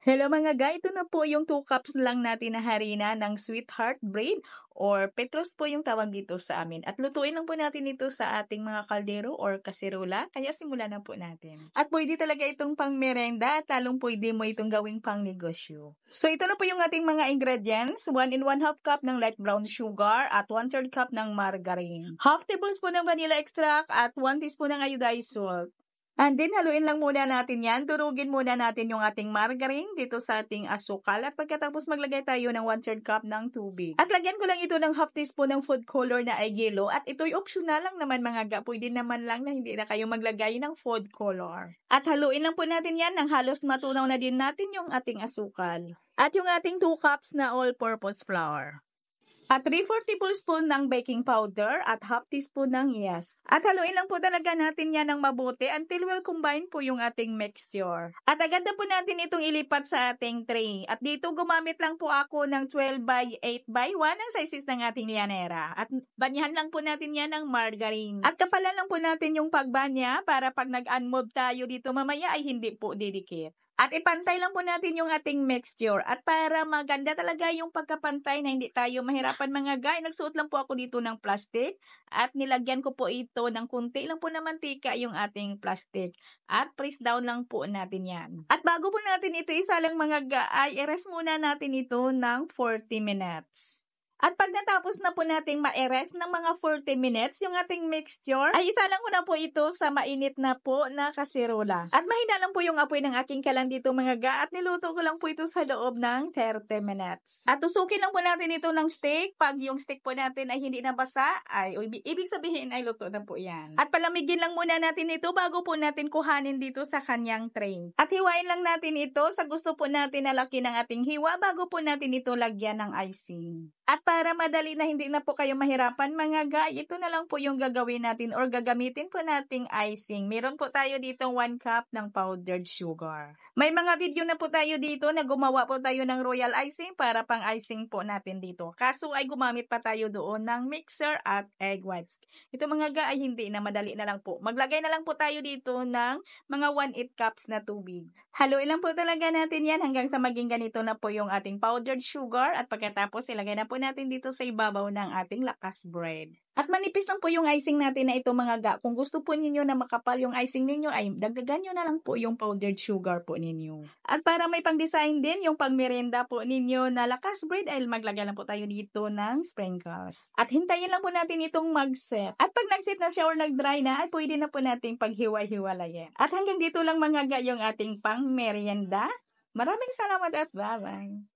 Hello mga guy, ito na po yung 2 cups lang natin na harina ng sweetheart bread or petros po yung tawag dito sa amin. At lutuin lang po natin ito sa ating mga kaldero or kaserola, kaya simulan na po natin. At pwede talaga itong pang merenda at talong pwede mo itong gawing pang negosyo. So ito na po yung ating mga ingredients, 1 and 1/2 cup ng light brown sugar at 1/3 cup ng margarine. Half tablespoon ng vanilla extract at 1 teaspoon ng iodized salt. And then, haluin lang muna natin yan. Durugin muna natin yung ating margarine dito sa ating asukal. At pagkatapos maglagay tayo ng 1/3 cup ng tubig. At lagyan ko lang ito ng half teaspoon ng food color na ay yellow. At ito'y optional lang naman mga ga. Pwede naman lang na hindi na kayo maglagay ng food color. At haluin lang po natin yan ng halos matunaw na din natin yung ating asukal. At yung ating 2 cups na all-purpose flour. At 3/4 tablespoon ng baking powder at half teaspoon ng yeast. At haluin lang po talaga natin yan ng mabuti until well combine po yung ating mixture. At agad na po natin itong ilipat sa ating tray. At dito gumamit lang po ako ng 12 by 8 by 1 ang sizes ng ating lianera. At banyahan lang po natin yan ng margarine. At kapalan lang po natin yung pagbanya para pag nag-unmold tayo dito mamaya ay hindi po didikit. At ipantay lang po natin yung ating mixture. At para maganda talaga yung pagkapantay na hindi tayo mahirapan mga guy, nagsuot lang po ako dito ng plastic. At nilagyan ko po ito ng kunti lang po na mantika yung ating plastic. At press down lang po natin yan. At bago po natin ito isalang mga guy, i-rest muna natin ito ng 40 minutes. At pag natapos na po nating ma-rest ng mga 40 minutes yung ating mixture, ay isalang ko na po ito sa mainit na po na kaserola. At mahina lang po yung apoy ng aking kalan dito mga ga at niluto ko lang po ito sa loob ng 30 minutes. At tusukin lang po natin ito ng steak. Pag yung steak po natin ay hindi nabasa, ay ibig sabihin ay luto na po yan. At palamigin lang muna natin ito bago po natin kuhanin dito sa kanyang tray. At hiwain lang natin ito sa gusto po natin na laki ng ating hiwa bago po natin ito lagyan ng icing. At para madali na hindi na po kayo mahirapan mga guy, ito na lang po yung gagawin natin or gagamitin po nating icing. Meron po tayo dito 1 cup ng powdered sugar. May mga video na po tayo dito na gumawa po tayo ng royal icing para pang icing po natin dito. Kaso ay gumamit pa tayo doon ng mixer at egg whites. Ito mga guy ay hindi na madali na lang po. Maglagay na lang po tayo dito ng mga 1/8 cups na tubig. Haluin lang po talaga natin yan hanggang sa maging ganito na po yung ating powdered sugar at pagkatapos ilagay na po natin dito sa ibabaw ng ating lakas bread. At manipis lang po yung icing natin na ito mga ga. Kung gusto po ninyo na makapal yung icing ninyo ay dagdagan nyo na lang po yung powdered sugar po ninyo. At para may pang-design din yung pang-merienda po ninyo na lakas bread ay maglagay lang po tayo dito ng sprinkles. At hintayin lang po natin itong mag-set. At pag nag-set na siya or nag-dry na ay pwede na po nating paghiwa-hiwalayin. At hanggang dito lang mga ga yung ating pang-merienda. Maraming salamat at bye-bye!